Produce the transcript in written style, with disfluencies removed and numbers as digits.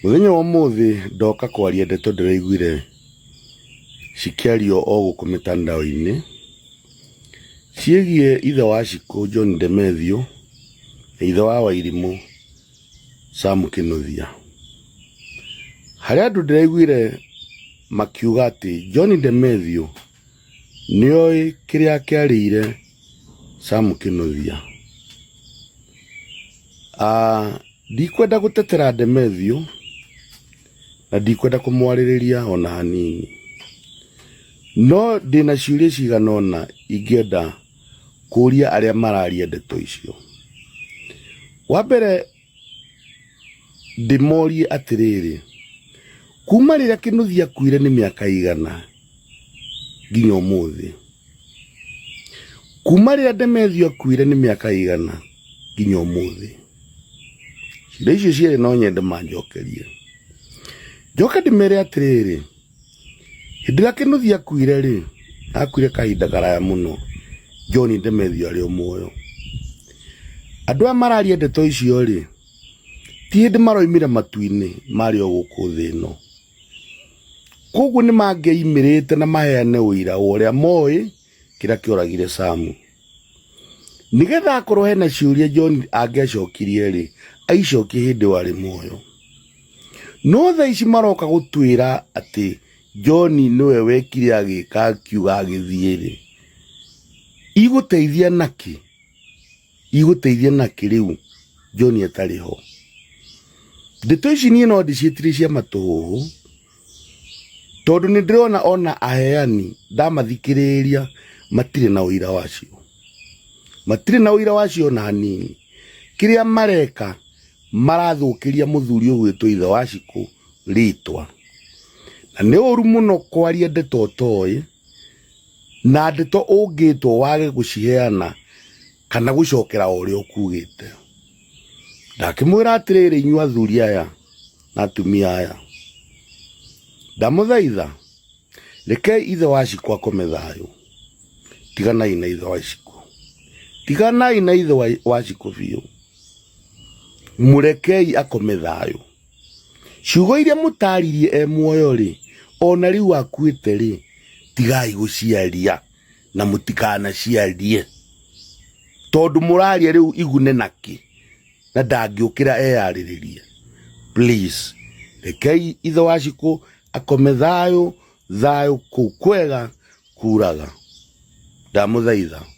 Muthenya wa muthi ndoka kwaria ndeto ndiraiguire cikiario o guku mitandao-ini ciegie ithe wa Ciku John Ndemethio na ithe wa Wairimu Sam Kinuthia. Haria andu ndiraiguire makiuga ati John Ndemethio nioi kiria kiarire Sam Kinuthia. Ndikwenda gutetera Ndemethio na ndikwenda kumwaririria ona hanini, no ndina ciuria ciganona ingenda kuria aria mararia ndeto icio. Wambere ndimorie atiriri, kuma riria Kinuthia akuire ni miaka igana nginya umuthi? Kuma riria Ndemethio akuire ni miaka igana nginya umuthi? Ciuria icio cieri no nyende manjokerie. Njoka ndimere atiriri, hindi ya Kinuthia akuire ri, akuire kahinda karaya muno John Ndemethio ari o muoyo. Andu a mararia ndeto icio ri, ti hindi maroimire matu-ini mari o guku thi ino. Koguo ni mangeimirite na maheane uira uria moi kiria kioragire Samu. Nigetha akorwo hena ciuria John angiacokirie ri, aicokie hindi wari muoyo. No tha ici maroka gutwira ati John niwe wekire agika akiuga agithie ri, iguteithia naki? Iguteithia naki riu John atariho? Ndeto ici nie no ndicietire cia matuhu, tondu ni ndirona ona aheani ndamathikiriria matire na uira wacio. Matire na uira wacio na hanini. Kiria mareka marathukiria muthuri ugwitwo ithe wa Ciku ritwa. Na ni uru muno kwaria ndeto toi, na ndeto ungitwo wage guciheana kana gucokera uria ukugite. Ndakimwira atiriri inyu athuri aya na atumia aya, ndamuthaitha rekei ithe wa Ciku akome thayu. Tiganai na ithe wa Ciku, tiganai na ithe wa Ciku biu, murekei akome thayu. Ciugo iria mutaririe e muoyo ri, ona riu akuite ri, tigai guciaria na mutikana ciarie, tondu muraria riu igune naki na ndangiukira eyariririe. Please, rekei ithe wa Ciku akome thayu, thayu kuu kwega kuraga. Ndamuthaitha.